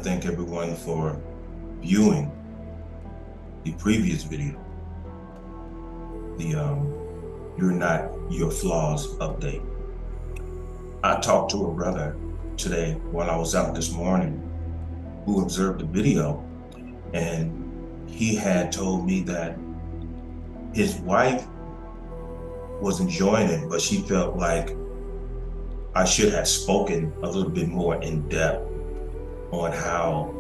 to thank everyone for viewing the previous video, the You're Not Your Flaws update. I talked to a brother today while I was out this morning who observed the video, and he had told me that his wife was enjoying it, but she felt like I should have spoken a little bit more in depth on how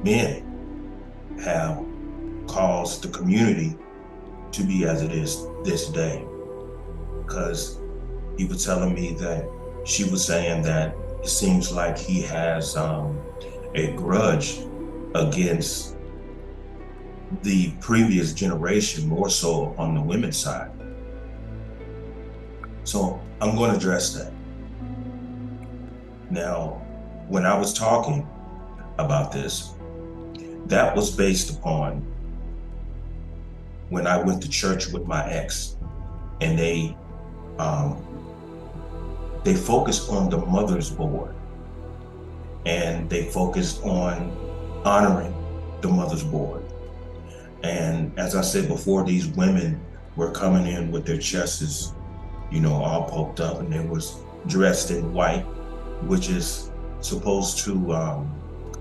men have caused the community to be as it is this day. Because he was telling me that she was saying that it seems like he has a grudge against the previous generation, more so on the women's side. So I'm going to address that. Now, when I was talking about this, that was based upon when I went to church with my ex, and they focused on the mother's board, and they focused on honoring the mother's board. And as I said before, these women were coming in with their chests, all poked up, and they was dressed in white, which is supposed to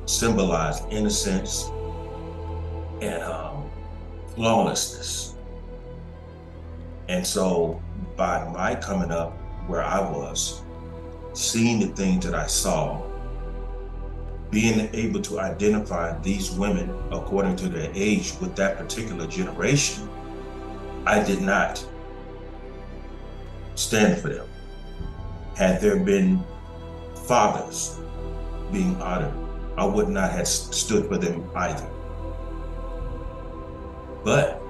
symbolize innocence and flawlessness. And so by my coming up where I was, seeing the things that I saw, being able to identify these women according to their age with that particular generation, I did not stand for them. Had there been fathers being honored, I would not have stood for them either. But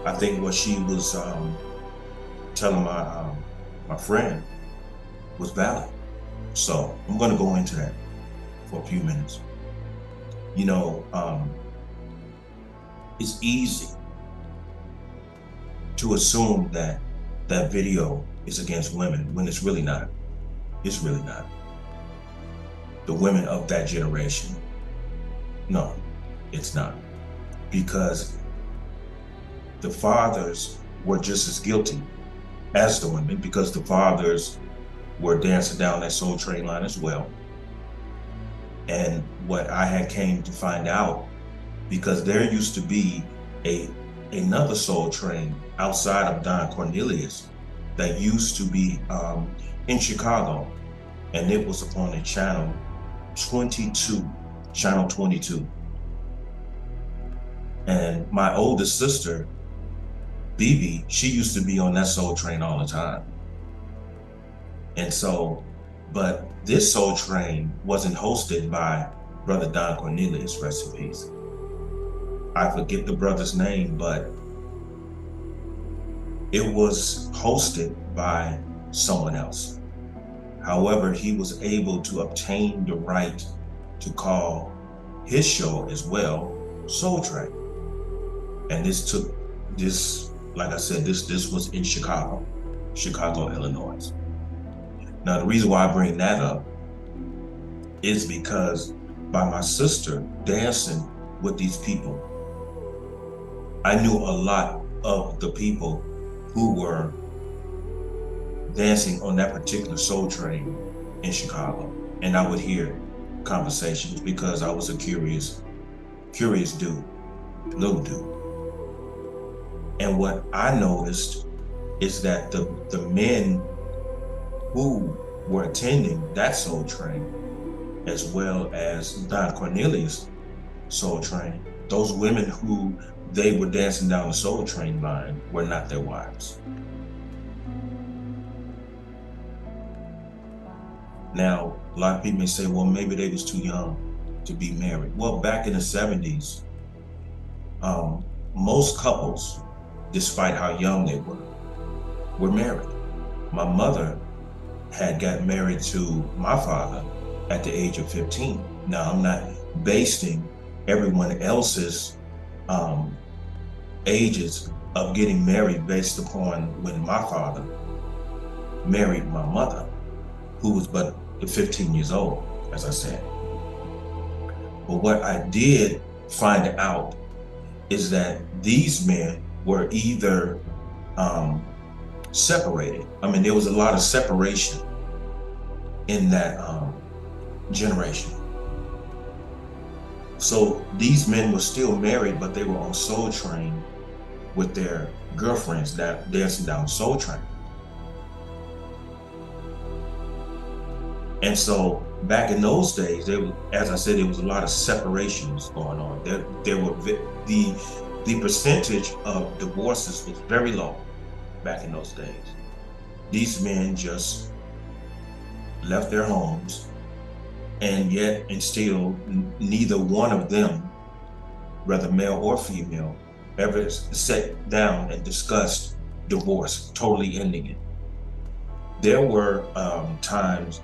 I think what she was telling my friend was valid. So I'm going to go into that for a few minutes. It's easy to assume that that video is against women when it's really not. It's really not. The women of that generation, no, it's not. Because the fathers were just as guilty as the women, because the fathers were dancing down that Soul Train line as well. And what I had came to find out, because there used to be another Soul Train outside of Don Cornelius that used to be in Chicago, and it was upon the channel 22. And my oldest sister, Bibi, she used to be on that Soul Train all the time. And so, but this Soul Train wasn't hosted by Brother Don Cornelius, rest in peace. I forget the brother's name, but it was hosted by someone else. However, he was able to obtain the right to call his show as well Soul Train. And this, like I said, this was in Chicago, Illinois. Now, the reason why I bring that up is because by my sister dancing with these people, I knew a lot of the people who were dancing on that particular Soul Train in Chicago. And I would hear conversations because I was a curious dude, little dude. And what I noticed is that the men who were attending that Soul Train, as well as Don Cornelius Soul Train, those women who they were dancing down the Soul Train line were not their wives. Now, a lot of people may say, well, maybe they was too young to be married. Well, back in the 70s, most couples, despite how young they were married. My mother had got married to my father at the age of 15. Now, I'm not basing everyone else's ages of getting married based upon when my father married my mother, who was but to 15 years old, as I said. But what I did find out is that these men were either separated. I mean, there was a lot of separation in that generation. So these men were still married, but they were on Soul Train with their girlfriends that dancing down Soul Train. And so back in those days, as I said, there was a lot of separations going on. There were the percentage of divorces was very low back in those days. These men just left their homes, and yet and still neither one of them, whether male or female, ever sat down and discussed divorce, totally ending it. There were times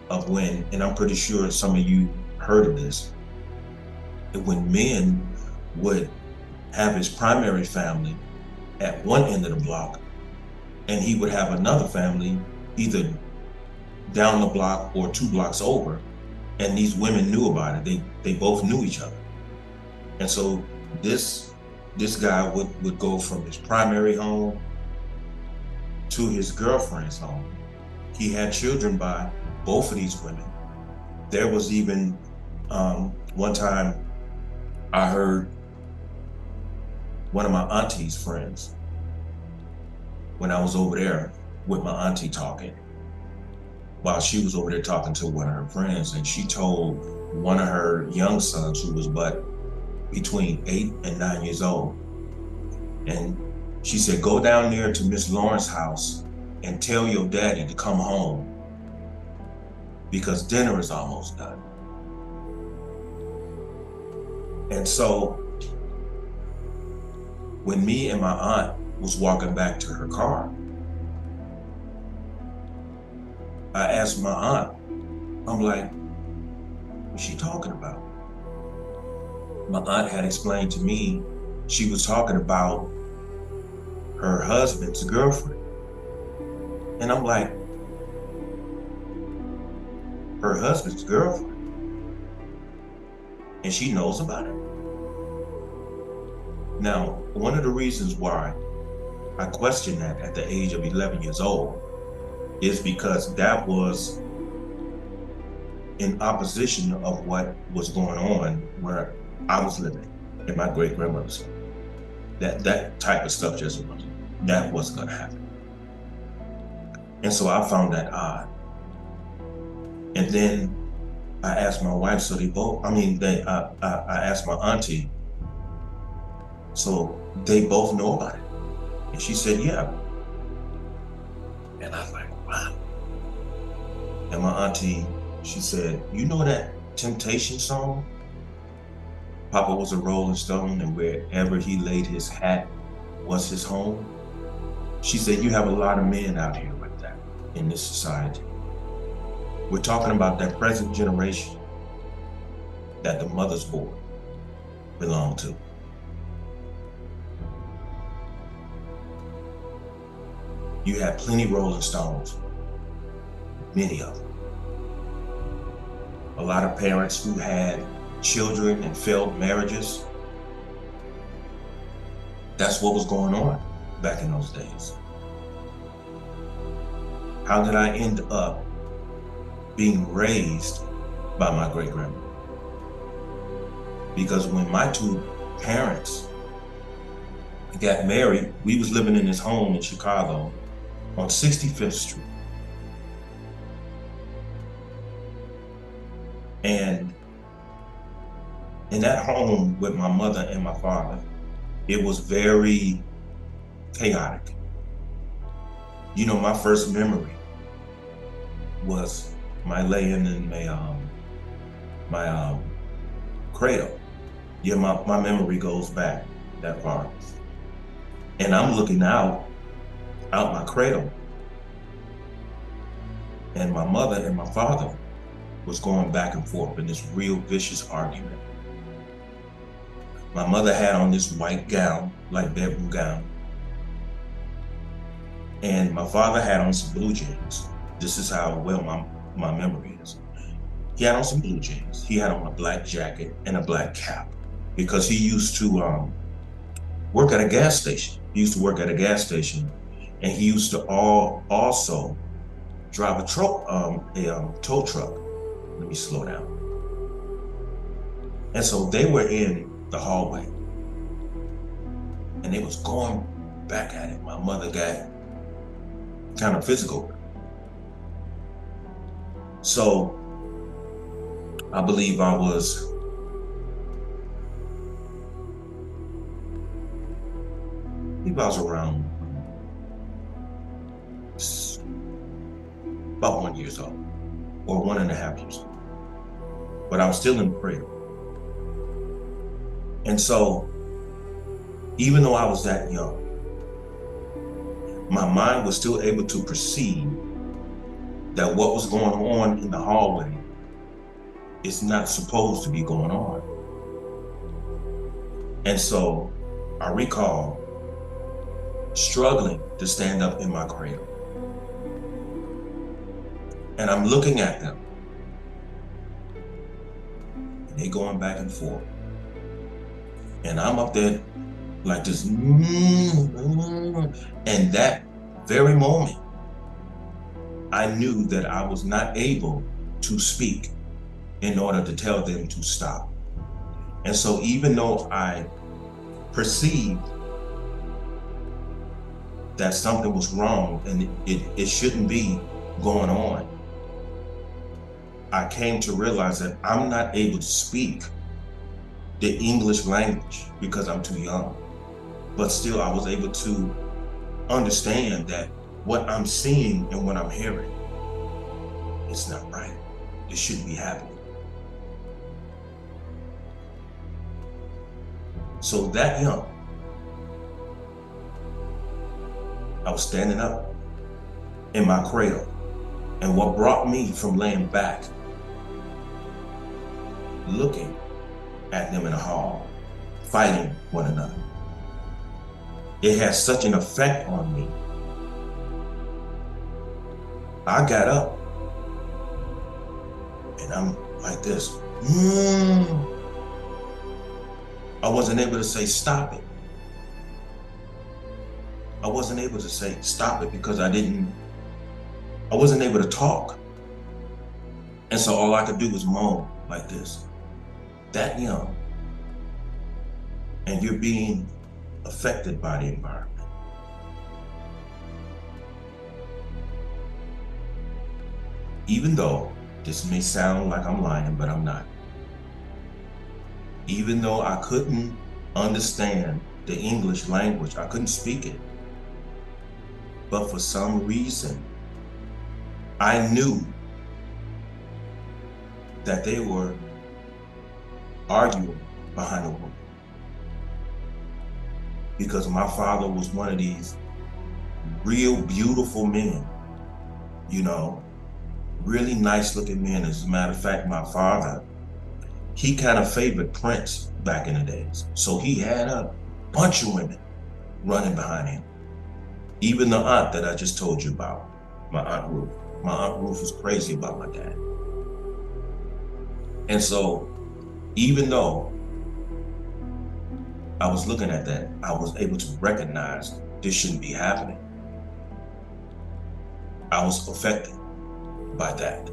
of when, and I'm pretty sure some of you heard of this, when men would have his primary family at one end of the block, and he would have another family either down the block or 2 blocks over, and these women knew about it. They both knew each other. And so this guy would go from his primary home to his girlfriend's home. He had children by both of these women. There was even one time I heard one of my auntie's friends, when I was over there with my auntie talking, while she was over there talking to one of her friends, and she told one of her young sons, who was but between 8 and 9 years old, and she said, go down there to Miss Lawrence's house and tell your daddy to come home because dinner is almost done. And so when me and my aunt was walking back to her car, I asked my aunt, I'm like, what's she talking about? My aunt had explained to me she was talking about her husband's girlfriend. And I'm like, her husband's girlfriend? And she knows about it? Now, one of the reasons why I questioned that at the age of 11 years old is because that was in opposition of what was going on where I was living in my great-grandmother's house. That type of stuff just wasn't gonna happen. And so I found that odd. And then I asked my wife, so I asked my auntie, so they both know about it? And she said, yeah. And I was like, wow. And my auntie, she said, you know that Temptation song? Papa was a Rolling Stone, and wherever he laid his hat was his home. She said, you have a lot of men out here like that in this society. We're talking about that present generation that the mother's board belonged to. You had plenty Rolling Stones, many of them. A lot of parents who had children and failed marriages. That's what was going on back in those days. How did I end up being raised by my great-grandmother? Because when my 2 parents got married, we was living in this home in Chicago on 65th Street. And in that home with my mother and my father, it was very chaotic. You know, my first memory was my laying in my cradle. Yeah, my memory goes back that far. And I'm looking out my cradle, and my mother and my father was going back and forth in this real vicious argument. My mother had on this white gown, like bedroom gown, and my father had on some blue jeans. This is how well my memory is. He had on some blue jeans. He had on a black jacket and a black cap because he used to work at a gas station. He used to work at a gas station, and he used to also drive a tow truck. Let me slow down. And so they were in the hallway, and they was going back at it. My mother got kind of physical. So I believe I was around about 1 year old or 1.5 years old, but I was still in prayer. And so even though I was that young, my mind was still able to perceive that what was going on in the hallway is not supposed to be going on. And so I recall struggling to stand up in my cradle. And I'm looking at them, and they going back and forth. And I'm up there like this, and that very moment, I knew that I was not able to speak in order to tell them to stop. And so even though I perceived that something was wrong and it shouldn't be going on, I came to realize that I'm not able to speak the English language because I'm too young. But still, I was able to understand that what I'm seeing and what I'm hearing, it's not right. It shouldn't be happening. So that young, I was standing up in my cradle, and what brought me from laying back, looking at them in the hall, fighting one another, it had such an effect on me. I got up, and I'm like this. I wasn't able to say stop it. I wasn't able to say stop it because I wasn't able to talk. And so all I could do was moan like this. That young, and you're being affected by the environment. Even though this may sound like I'm lying, but I'm not. Even though I couldn't understand the English language, I couldn't speak it. But for some reason, I knew that they were arguing behind a woman. Because my father was one of these real beautiful men, really nice looking men. As a matter of fact, my father, he kind of favored Prince back in the days. So he had a bunch of women running behind him. Even the aunt that I just told you about, my Aunt Ruth. My Aunt Ruth was crazy about my dad. And so even though I was looking at that, I was able to recognize this shouldn't be happening. I was affected by that.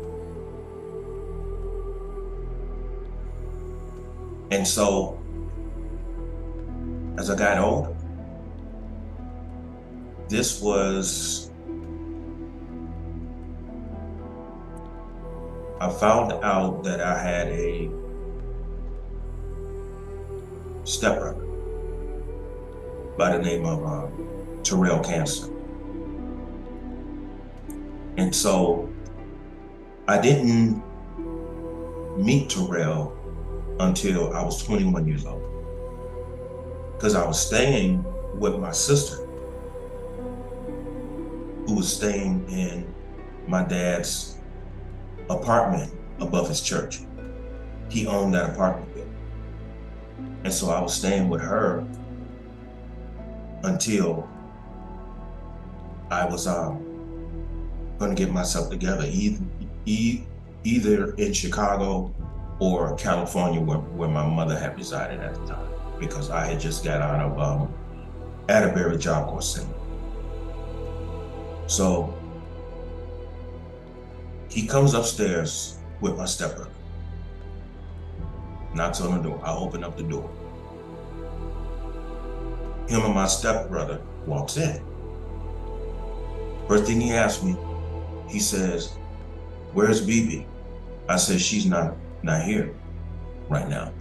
And so, as I got older, I found out that I had a stepbrother by the name of Terrell cancer. And so I didn't meet Terrell until I was 21 years old, because I was staying with my sister, who was staying in my dad's apartment above his church. He owned that apartment building. And so I was staying with her until I was going to get myself together. e- either in Chicago or California, where my mother had resided at the time, because I had just got out of Atterbury Job Corps Center. So he comes upstairs with my stepbrother, knocks on the door. I open up the door. Him and my stepbrother walks in. First thing he asks me, he says, "Where's BB?" I said, "She's not here right now."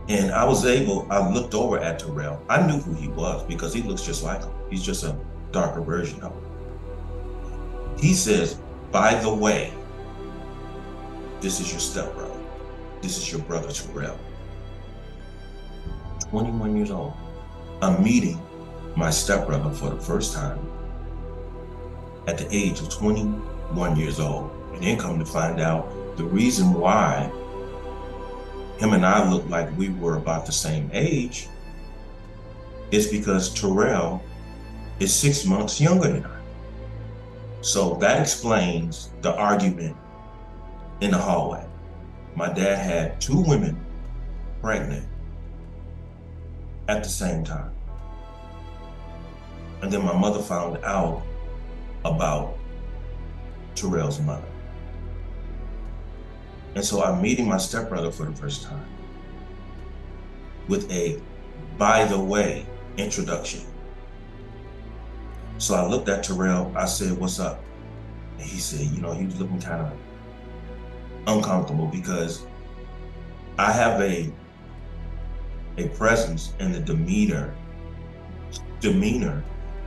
And I looked over at Terrell. I knew who he was because he looks just like him. He's just a darker version of him. He says, "By the way, this is your stepbrother. This is your brother Terrell." 21 years old. I'm meeting my stepbrother for the first time at the age of 21 years old. And then come to find out the reason why him and I looked like we were about the same age is because Terrell is 6 months younger than I. So that explains the argument in the hallway. My dad had 2 women pregnant at the same time. And then my mother found out about Terrell's mother. And so I'm meeting my stepbrother for the first time with a "by the way" introduction. So I looked at Terrell, I said, "What's up?" And he said, he was looking kind of uncomfortable because I have a presence and the demeanor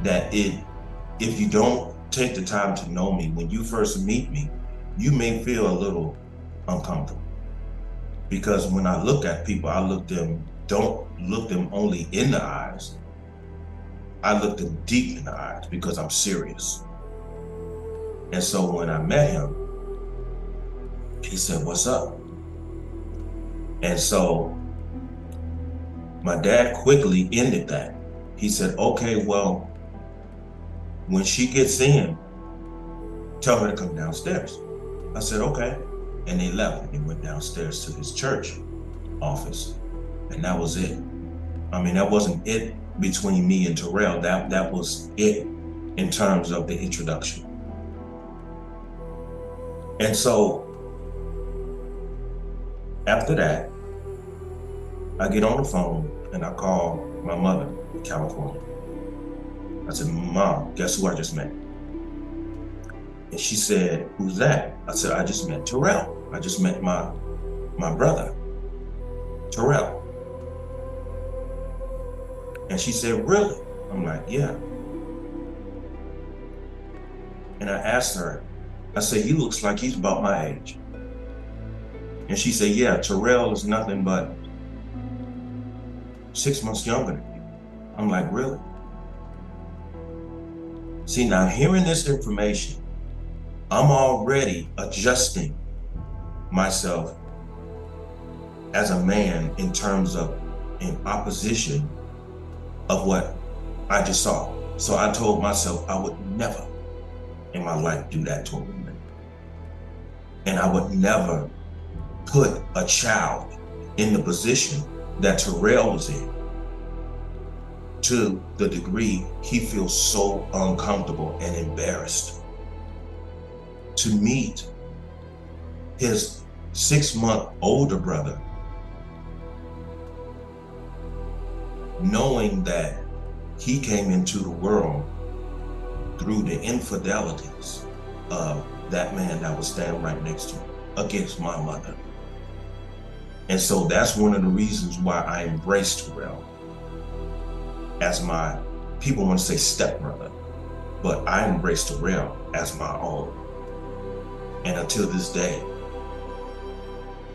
that if you don't take the time to know me, when you first meet me, you may feel a little uncomfortable. Because when I look at people, don't look them only in the eyes. I look them deep in the eyes because I'm serious. And so when I met him, he said, "What's up?" And so my dad quickly ended that. He said, "Okay, well, when she gets in, tell her to come downstairs." I said, "Okay." And they left and they went downstairs to his church office. And that was it. I mean, that wasn't it between me and Terrell. That was it in terms of the introduction. And so after that, I get on the phone and I call my mother in California. I said, "Mom, guess who I just met?" And she said, "Who's that?" I said, "I just met Terrell. I just met my brother, Terrell." And she said, "Really?" I'm like, "Yeah." And I asked her, I said, "He looks like he's about my age." And she said, "Yeah, Terrell is nothing but 6 months younger than you." I'm like, "Really?" See, now hearing this information, I'm already adjusting myself as a man in terms of in opposition of what I just saw. So I told myself I would never in my life do that to a woman. And I would never put a child in the position that Terrell was in to the degree he feels so uncomfortable and embarrassed to meet his 6-month older brother, knowing that he came into the world through the infidelities of that man that was standing right next to him against my mother. And so that's one of the reasons why I embraced Terrell as my, people want to say stepbrother, but I embraced Terrell as my own. And until this day,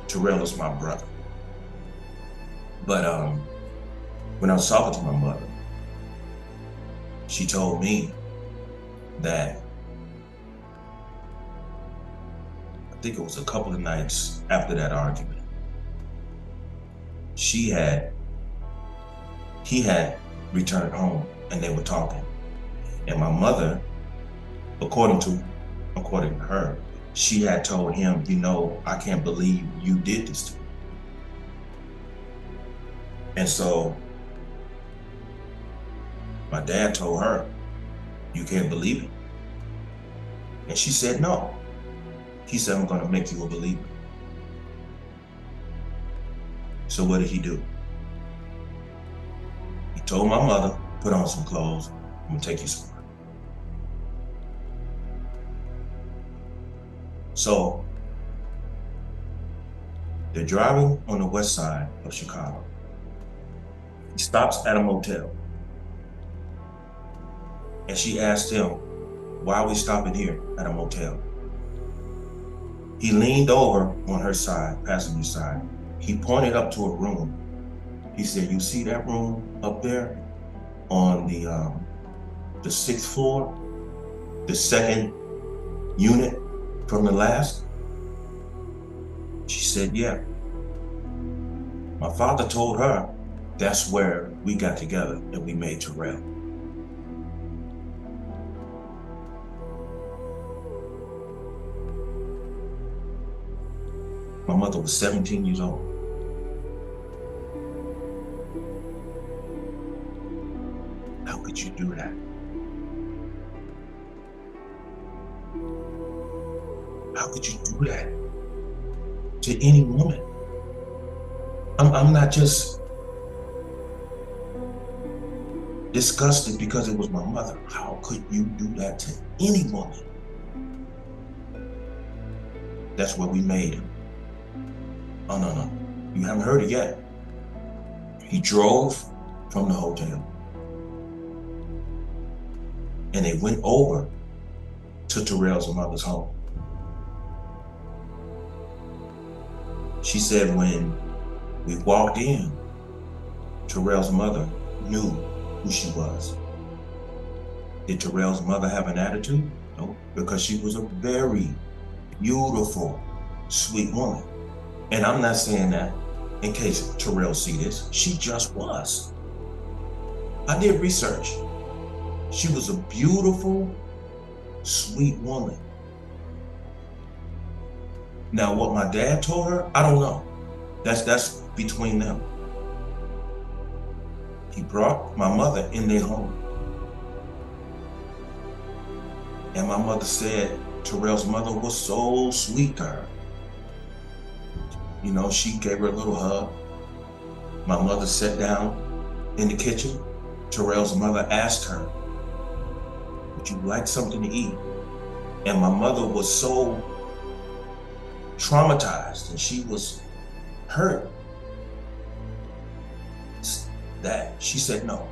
Terrell is my brother. But when I was talking to my mother, she told me that I think it was a couple of nights after that argument, he had returned home and they were talking. And my mother, according to her, she had told him, you know, I can't believe you did this to me. And so my dad told her, you can't believe it. And she said, no. He said, I'm gonna make you a believer. So what did he do? He told my mother, put on some clothes, I'm gonna take you somewhere. So they're driving on the west side of Chicago. He stops at a motel. And she asked him, why are we stopping here at a motel? He leaned over on her side, passenger side. He pointed up to a room. He said, you see that room up there on the 6th floor, the second unit from the last? She said, yeah. My father told her that's where we got together and we made Terrell. My mother was 17 years old. How could you do that? How could you do that to any woman? I'm not just disgusted because it was my mother. How could you do that to any woman? That's what we made him. Oh, no. You haven't heard it yet. He drove from the hotel and they went over to Terrell's mother's home. She said when we walked in, Terrell's mother knew who she was. Did Terrell's mother have an attitude? No, because she was a very beautiful, sweet woman. And I'm not saying that in case Terrell see this, she just was. I did research. She was a beautiful, sweet woman. Now, what my dad told her, I don't know. That's between them. He brought my mother in their home. And my mother said Terrell's mother was so sweet to her. You know, she gave her a little hug. My mother sat down in the kitchen. Terrell's mother asked her, would you like something to eat? And my mother was so traumatized and she was hurt that she said no.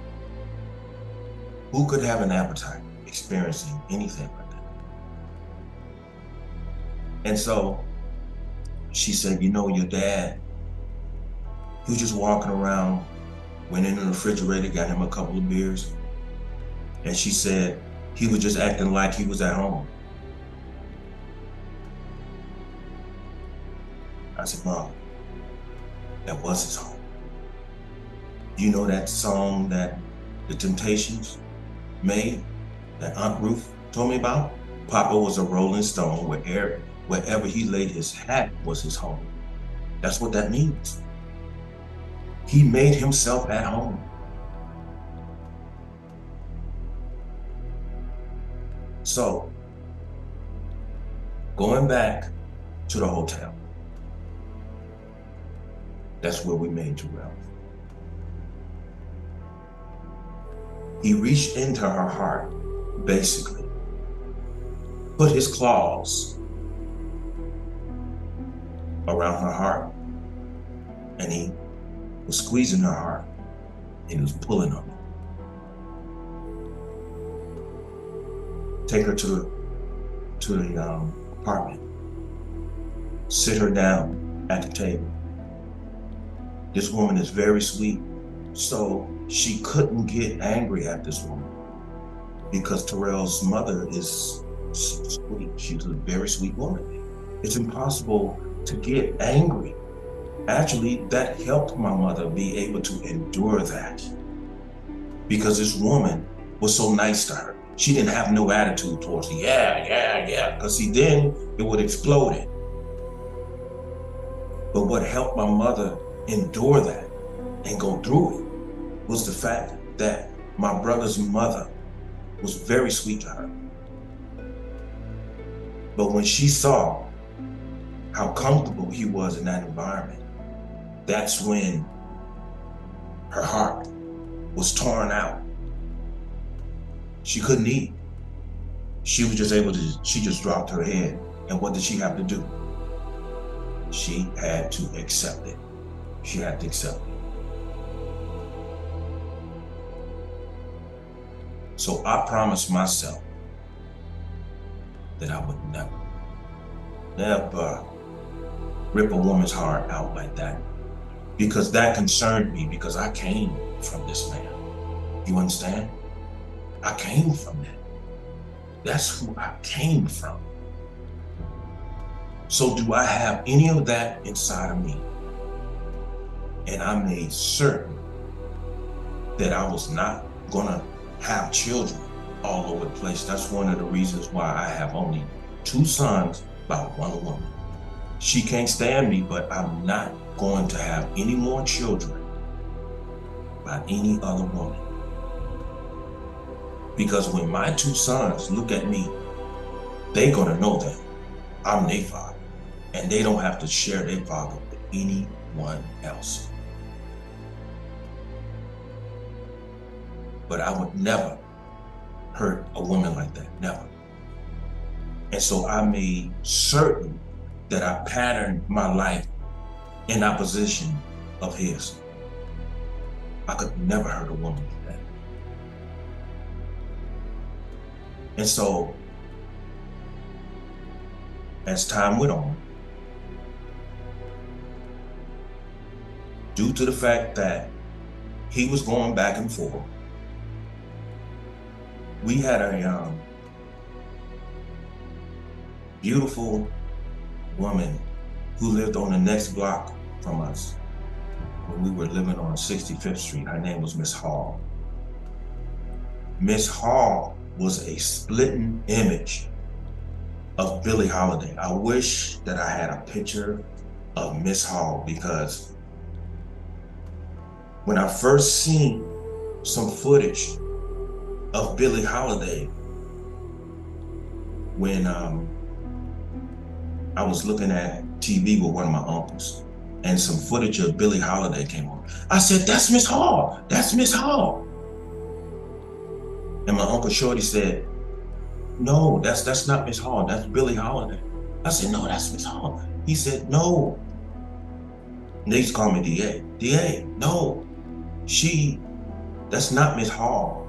Who could have an appetite experiencing anything like that? And so she said, you know, your dad, he was just walking around, went in the refrigerator, got him a couple of beers. And she said, he was just acting like he was at home. I said, Mom, that was his home. You know that song that the Temptations made, that Aunt Ruth told me about? Papa was a rolling stone, wherever he laid his hat was his home. That's what that means. He made himself at home. So, going back to the hotel, that's where we made Terrell. He reached into her heart, basically, put his claws around her heart, and he was squeezing her heart, and he was pulling on her. Take her to the apartment, sit her down at the table. This woman is very sweet, so she couldn't get angry at this woman because Terrell's mother is sweet. She's a very sweet woman. It's impossible to get angry. Actually, that helped my mother be able to endure that because this woman was so nice to her. She didn't have no attitude towards me. Yeah. Because see, then it would explode it. But what helped my mother endure that and go through it was the fact that my brother's mother was very sweet to her. But when she saw how comfortable he was in that environment, that's when her heart was torn out. She couldn't eat. She was just able to, she just dropped her head. And what did she have to do? She had to accept it. She had to accept it. So I promised myself that I would never rip a woman's heart out like that, because that concerned me, because I came from this man. You understand? I came from that. That's who I came from. So do I have any of that inside of me? And I made certain that I was not gonna have children all over the place. That's one of the reasons why I have only 2 sons by 1 woman. She can't stand me, but I'm not going to have any more children by any other woman. Because when my 2 sons look at me, they're gonna know that I'm their father, and they don't have to share their father with anyone else. But I would never hurt a woman like that, never. And so I made certain that I patterned my life in opposition of his. I could never hurt a woman like that. And so, as time went on, due to the fact that he was going back and forth, we had a beautiful woman who lived on the next block from us when we were living on 65th Street. Her name was Miss Hall. Miss Hall was a splitting image of Billie Holiday. I wish that I had a picture of Miss Hall, because when I first seen some footage of Billie Holiday, when I was looking at TV with one of my uncles, and some footage of Billie Holiday came on, I said, "That's Miss Hall, that's Miss Hall." And my Uncle Shorty said, "No, that's not Miss Hall, that's Billie Holiday." I said, "No, that's Miss Hall." He said, "No." And they used to call me DA. DA, no, that's not Miss Hall.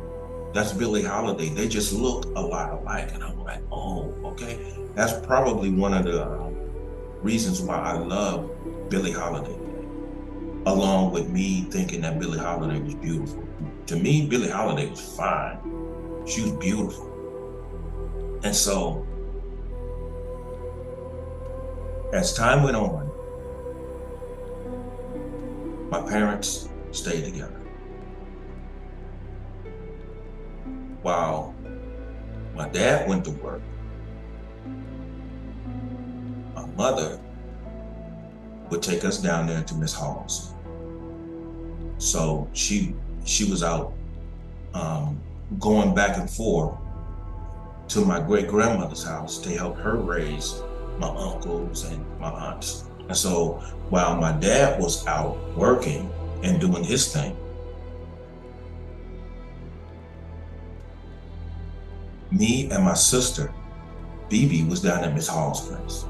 That's Billie Holiday. They just look a lot alike. And I'm like, oh, okay. That's probably one of the reasons why I love Billie Holiday, along with me thinking that Billie Holiday was beautiful. To me, Billie Holiday was fine. She was beautiful. And so, as time went on, my parents stayed together. While my dad went to work, my mother would take us down there to Miss Hall's. So she was out going back and forth to my great-grandmother's house to help her raise my uncles and my aunts. And so while my dad was out working and doing his thing, me and my sister, BB, was down at Miss Hall's place.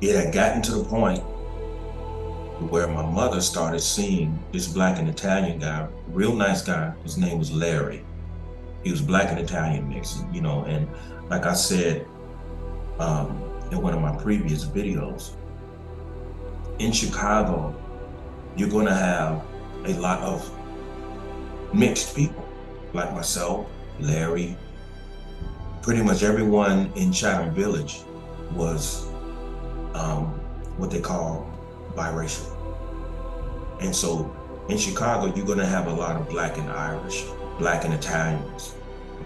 It had gotten to the point where my mother started seeing this Black and Italian guy, real nice guy. His name was Larry. He was Black and Italian mixed, you know, and like I said in one of my previous videos, in Chicago, you're gonna have a lot of mixed people, like myself, Larry. Pretty much everyone in Chatham Village was what they call biracial. And so in Chicago, you're gonna have a lot of Black and Irish, Black and Italians,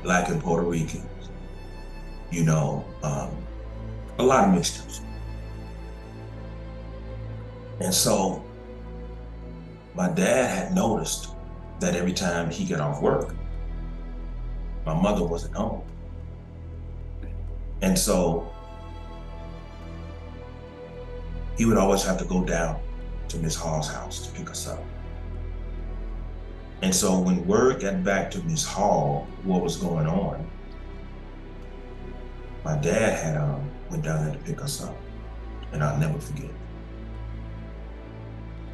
Black and Puerto Ricans, you know, a lot of mixtures. And so my dad had noticed that every time he got off work, my mother wasn't home. And so he would always have to go down to Miss Hall's house to pick us up. And so when word got back to Miss Hall, what was going on, my dad had went down there to pick us up, and I'll never forget.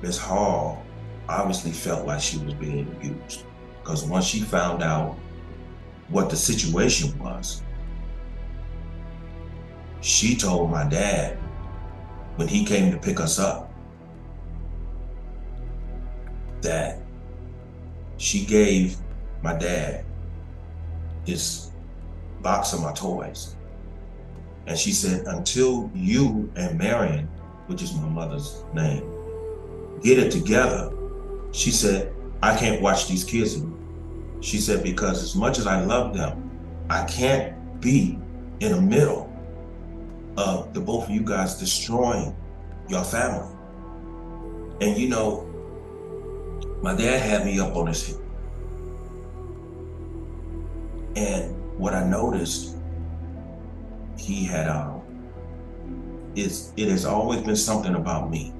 Miss Hall obviously felt like she was being abused, because once she found out what the situation was, she told my dad when he came to pick us up that she gave my dad this box of my toys. And she said, until you and Marion, which is my mother's name, get it together, she said, I can't watch these kids anymore. She said, because as much as I love them, I can't be in the middle of the both of you guys destroying your family. And you know, my dad had me up on his hip. And what I noticed, he had, it has always been something about me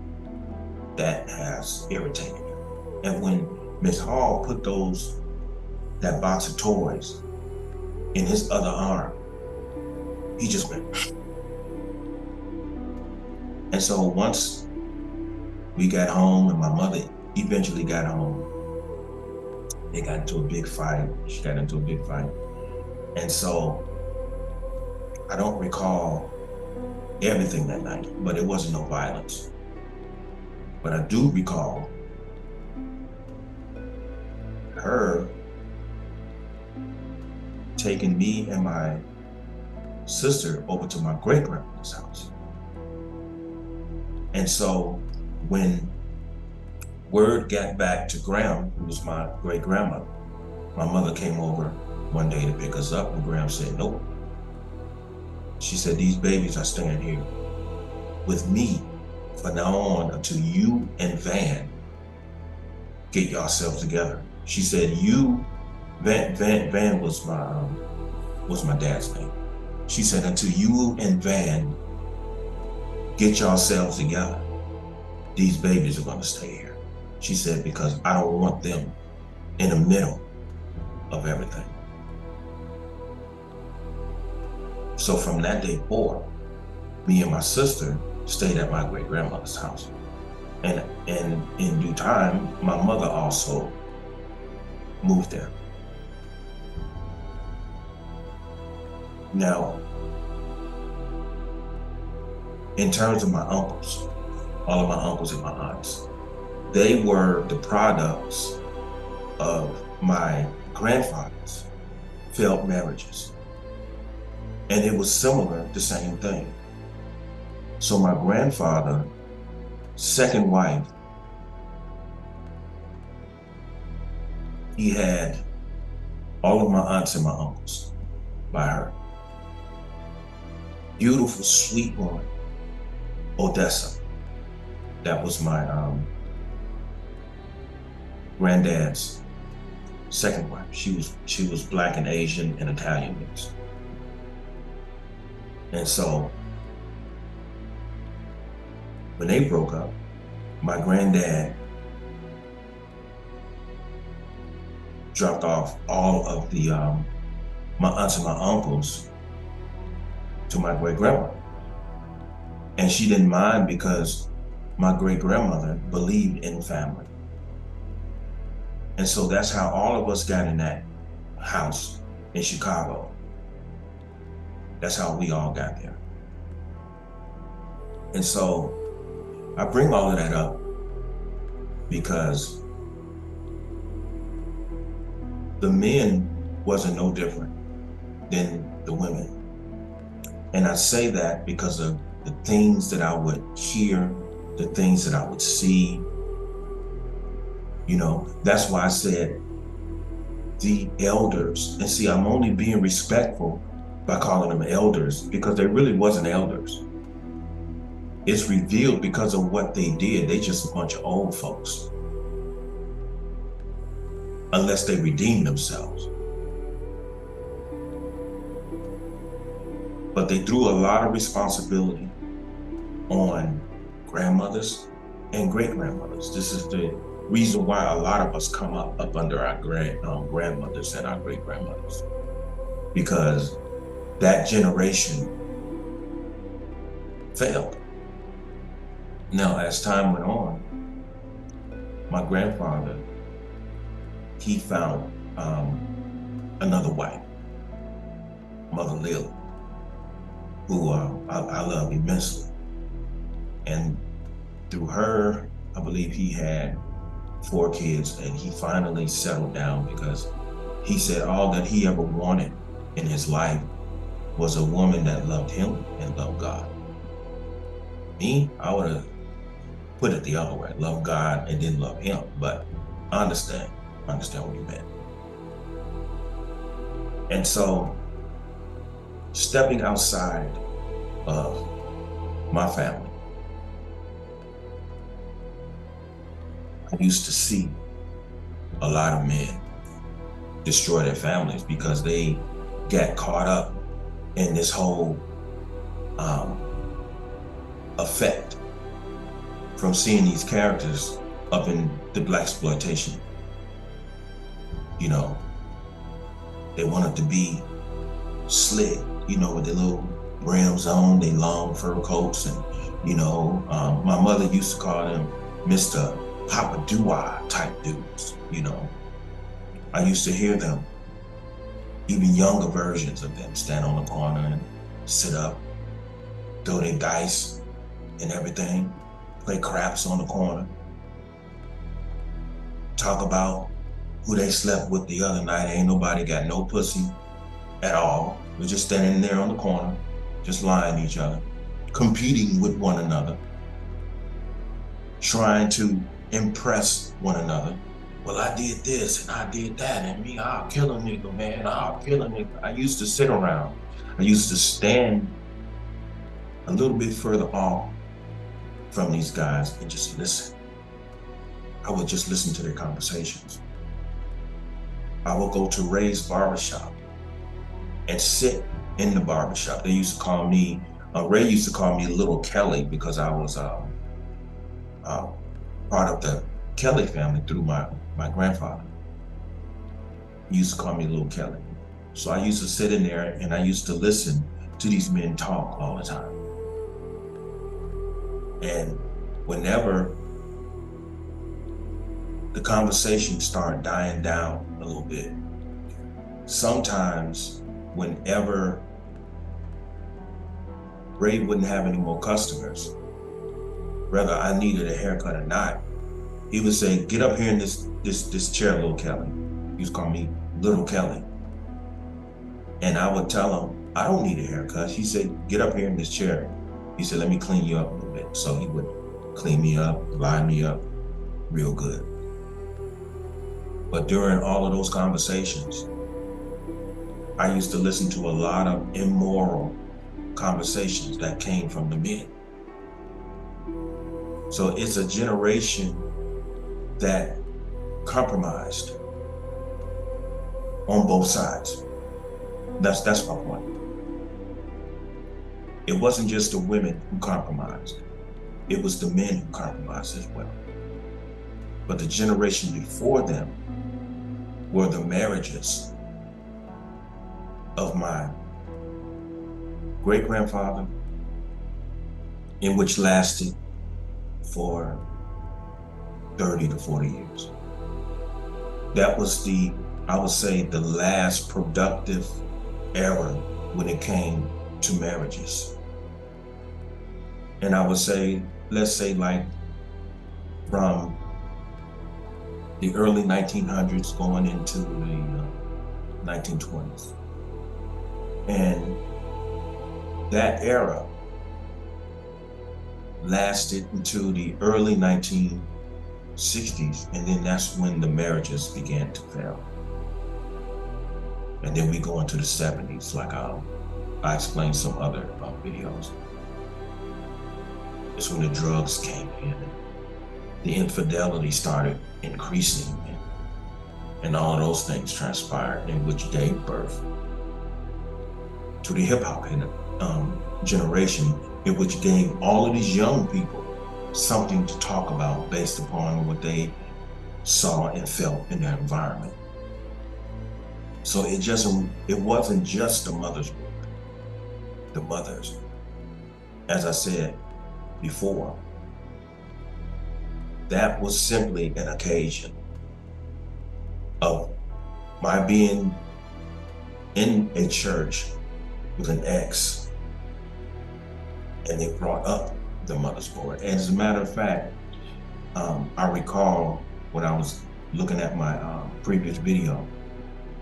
that has irritated him. And when Miss Hall put that box of toys in his other arm, he just went. And so once we got home and my mother eventually got home, they got into a big fight. She got into a big fight. And so I don't recall everything that night, but it wasn't no violence. But I do recall her taking me and my sister over to my great-grandmother's house. And so when word got back to Graham, who was my great-grandmother, my mother came over one day to pick us up, and Graham said, nope. She said, these babies are staying here with me from now on until you and Van get yourselves together. She said, Van was my dad's name. She said, until you and Van get yourselves together, these babies are gonna stay here. She said, because I don't want them in the middle of everything. So from that day forward, me and my sister stayed at my great-grandmother's house. And in due time, my mother also moved there. Now, in terms of my uncles, all of my uncles and my aunts, they were the products of my grandfather's failed marriages. And it was similar, the same thing. So my grandfather's second wife, he had all of my aunts and my uncles by her. Beautiful, sweet woman, Odessa. That was my granddad's second wife. She was Black and Asian and Italian mixed. And so when they broke up, my granddad dropped off all of the my aunts and my uncles to my great-grandmother. And she didn't mind because my great-grandmother believed in family. And so that's how all of us got in that house in Chicago. That's how we all got there. And so I bring all of that up because the men wasn't no different than the women. And I say that because of the things that I would hear, the things that I would see. That's why I said the elders. And see, I'm only being respectful by calling them elders because they really wasn't elders. It's revealed because of what they did. They just a bunch of old folks, unless they redeem themselves. But they threw a lot of responsibility on grandmothers and great-grandmothers. This is the reason why a lot of us come up under our grandmothers and our great-grandmothers, because that generation failed. Now, as time went on, my grandfather, he found another wife, Mother Lily, who I love immensely. And through her, I believe he had 4 kids, and he finally settled down because he said all that he ever wanted in his life was a woman that loved him and loved God. Me, I would have put it the other way, love God and then love him, but I understand what you meant. And so, stepping outside of my family, I used to see a lot of men destroy their families because they got caught up in this whole effect from seeing these characters up in the blaxploitation. They wanted to be slick, with their little rims on, they long fur coats, and my mother used to call them Mr. Papa Doo-Wah type dudes. I used to hear them, even younger versions of them, stand on the corner and sit up, throw their dice and everything, play craps on the corner, talk about who they slept with the other night. Ain't nobody got no pussy at all. We're just standing there on the corner, just lying to each other, competing with one another, trying to impress one another. Well, I did this and I did that, and me, I'll kill a nigga, man, I'll kill a nigga. I used to sit around. I used to stand a little bit further off from these guys and just listen. I would just listen to their conversations. I would go to Ray's barbershop and sit in the barbershop. They used to call me, Ray used to call me Little Kelly because I was part of the Kelly family through my grandfather. He used to call me Little Kelly. So I used to sit in there and I used to listen to these men talk all the time. And whenever the conversation started dying down a little bit, sometimes whenever Ray wouldn't have any more customers, whether I needed a haircut or not, he would say, get up here in this chair, Little Kelly. He used to call me Little Kelly. And I would tell him, I don't need a haircut. He said, get up here in this chair. He said, let me clean you up a little bit. So he would clean me up, line me up real good. But during all of those conversations, I used to listen to a lot of immoral conversations that came from the men. So it's a generation that compromised on both sides. That's my point. It wasn't just the women who compromised. It was the men who compromised as well. But the generation before them were the marriages of my great-grandfather, in which lasted for 30 to 40 years. That was I would say, the last productive era when it came to marriages. And I would say, let's say like from the early 1900s going into the 1920s. And that era lasted until the early 1960s, 60s, and then that's when the marriages began to fail. And then we go into the 70s, like I explained some other videos. It's when the drugs came in, and the infidelity started increasing, and all of those things transpired, in which gave birth to the hip hop generation, in which gave all of these young people something to talk about based upon what they saw and felt in their environment. So it wasn't just the mother's book. The mothers, as I said before, that was simply an occasion of my being in a church with an ex, and they brought up the mother's board. And as a matter of fact, I recall when I was looking at my previous video,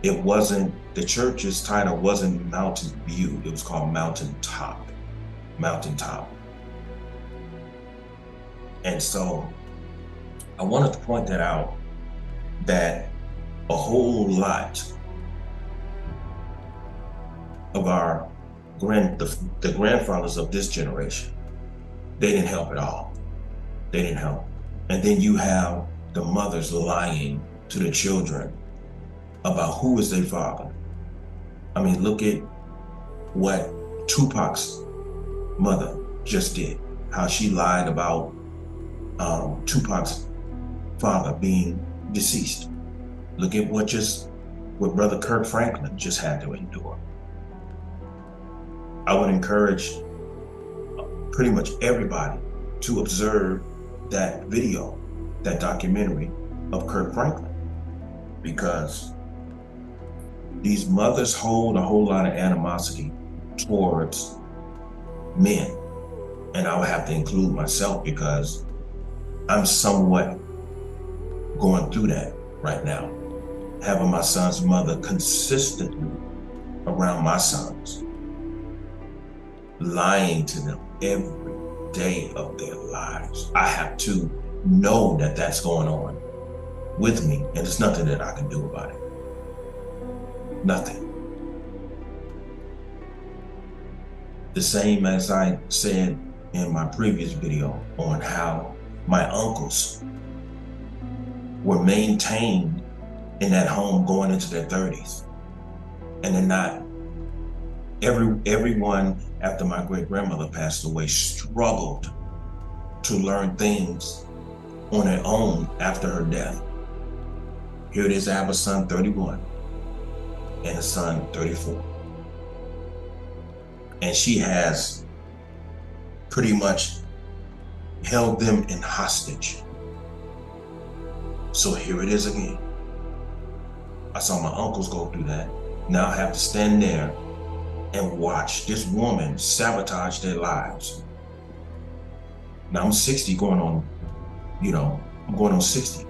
it wasn't, the church's title wasn't Mountain View, it was called Mountaintop. And so I wanted to point that out, that a whole lot of the grandfathers of this generation, they didn't help at all. They didn't help. And then you have the mothers lying to the children about who is their father. I mean, look at what Tupac's mother just did, how she lied about Tupac's father being deceased. Look at what Brother Kirk Franklin just had to endure. I would encourage pretty much everybody to observe that video, that documentary of Kirk Franklin, because these mothers hold a whole lot of animosity towards men. And I would have to include myself, because I'm somewhat going through that right now, having my son's mother consistently around my sons, lying to them every day of their lives. I have to know that that's going on with me, and there's nothing that I can do about it. Nothing. The same as I said in my previous video on how my uncles were maintained in that home going into their 30s. And they're not, everyone after my great-grandmother passed away struggled to learn things on their own after her death. Here it is, I have a son 31 and a son 34. And she has pretty much held them in hostage. So here it is again. I saw my uncles go through that. Now I have to stand there and watch this woman sabotage their lives. Now I'm 60 going on, I'm going on 60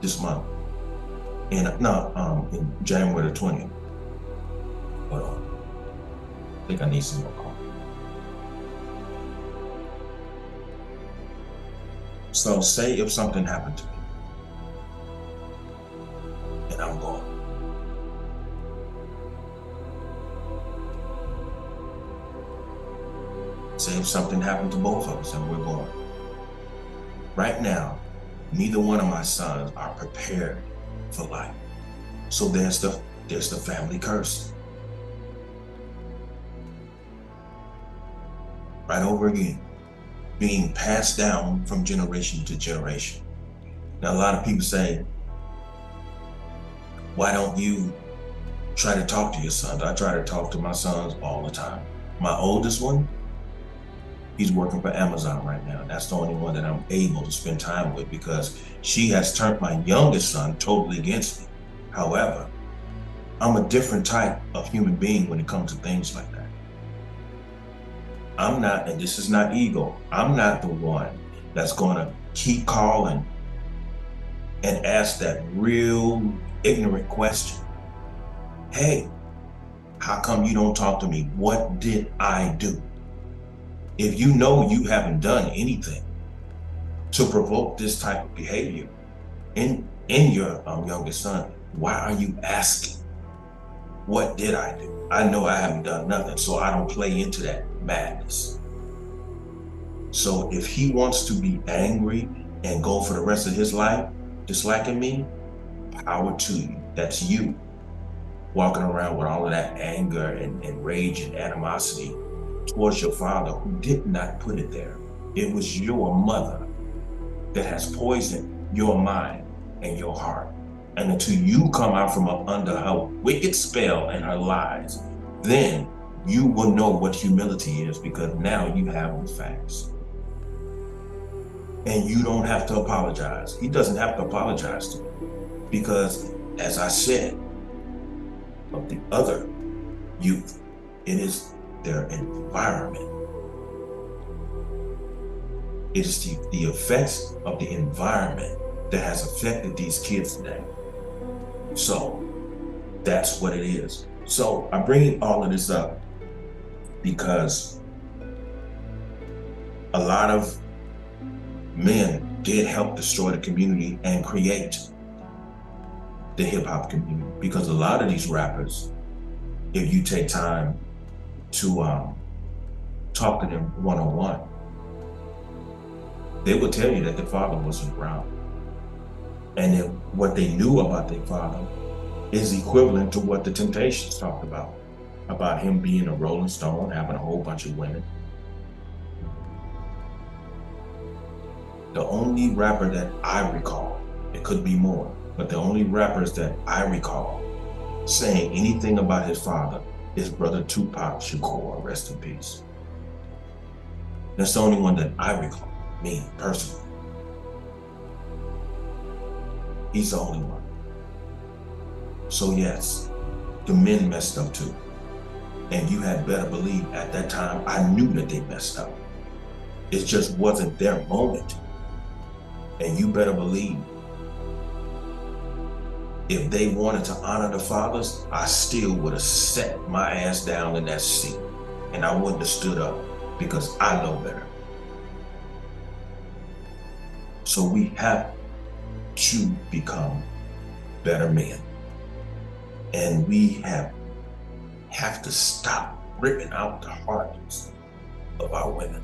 this month. And in January the 20th. Hold on. I think I need some more coffee. So say if something happened to me and I'm gone. Say if something happened to both of us and we're gone. Right now, neither one of my sons are prepared for life. So there's the family curse. Right over again, being passed down from generation to generation. Now, a lot of people say, why don't you try to talk to your sons? I try to talk to my sons all the time. My oldest one, he's working for Amazon right now. That's the only one that I'm able to spend time with, because she has turned my youngest son totally against me. However, I'm a different type of human being when it comes to things like that. I'm not, and this is not ego, I'm not the one that's gonna keep calling and ask that real ignorant question. Hey, how come you don't talk to me? What did I do? If you know you haven't done anything, to provoke this type of behavior in your youngest son, why are you asking? What did I do? I know I haven't done nothing, so I don't play into that madness. So if he wants to be angry and go for the rest of his life disliking me, power to you. That's you walking around with all of that anger and rage and animosity towards your father who did not put it there. It was your mother that has poisoned your mind and your heart. And until you come out from under her wicked spell and her lies, then you will know what humility is, because now you have the facts. And you don't have to apologize. He doesn't have to apologize to you, because as I said, of the other youth, it is their environment. It is the effects of the environment that has affected these kids today. So that's what it is. So I'm bringing all of this up because a lot of men did help destroy the community and create the hip hop community, because a lot of these rappers, if you take time to talk to them one-on-one, they will tell you that their father wasn't around. And that what they knew about their father is equivalent to what the Temptations talked about him being a Rolling Stone, having a whole bunch of women. The only rapper that I recall, it could be more, but the only rappers that I recall saying anything about his father is brother Tupac Shakur, rest in peace. That's the only one that I recall, me personally. He's the only one. So yes, the men messed up too. And you had better believe at that time, I knew that they messed up. It just wasn't their moment. And you better believe, if they wanted to honor the fathers, I still would have sat my ass down in that seat and I wouldn't have stood up, because I know better. So we have to become better men. And we have to stop ripping out the hearts of our women.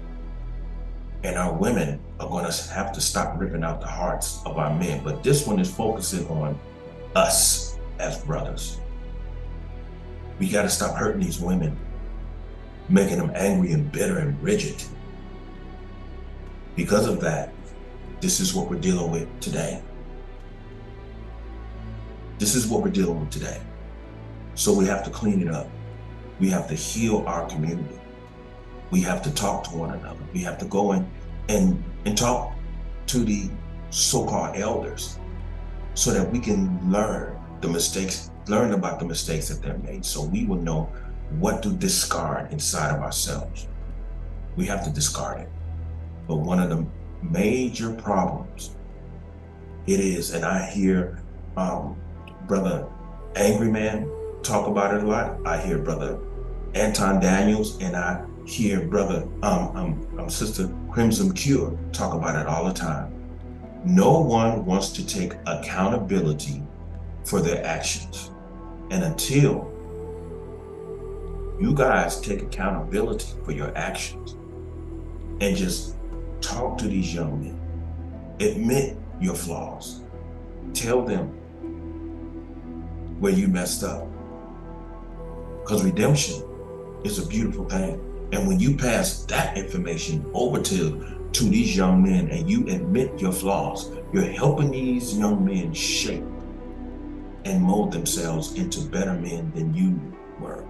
And our women are going to have to stop ripping out the hearts of our men. But this one is focusing on us as brothers. We got to stop hurting these women, making them angry and bitter and rigid. Because of that, this is what we're dealing with today. This is what we're dealing with today. So we have to clean it up. We have to heal our community. We have to talk to one another. We have to go in and talk to the so-called elders so that we can learn about the mistakes that they've made, so we will know what to discard inside of ourselves. We have to discard it. But one of the major problems it is, and I hear Brother Angry Man talk about it a lot. I hear Brother Anton Daniels, and I hear Brother Sister Crimson Cure talk about it all the time. No one wants to take accountability for their actions. And until you guys take accountability for your actions and just talk to these young men, admit your flaws, tell them where you messed up. Because redemption is a beautiful thing. And when you pass that information over to these young men and you admit your flaws, you're helping these young men shape and mold themselves into better men than you were.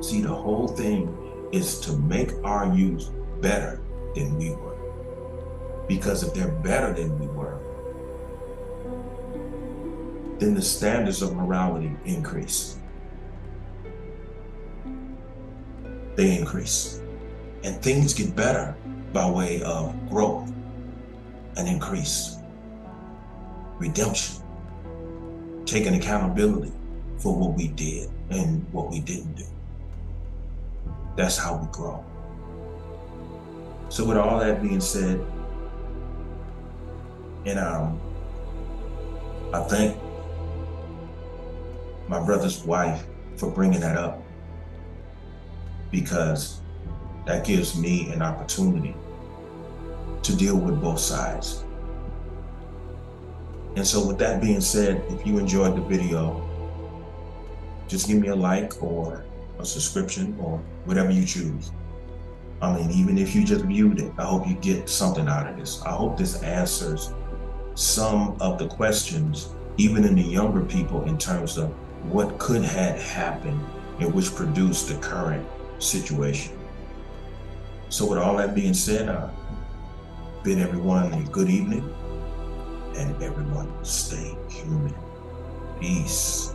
See, the whole thing is to make our youth better than we were. Because if they're better than we were, then the standards of morality increase. They increase. And things get better by way of growth and increase. Redemption. Taking accountability for what we did and what we didn't do. That's how we grow. So with all that being said, And I thank my brother's wife for bringing that up, because that gives me an opportunity to deal with both sides. And so with that being said, if you enjoyed the video, just give me a like or a subscription or whatever you choose. I mean, even if you just viewed it, I hope you get something out of this. I hope this answers some of the questions, even in the younger people, in terms of what could have happened and which produced the current situation. So with all that being said, I bid everyone a good evening, and everyone stay human. Peace.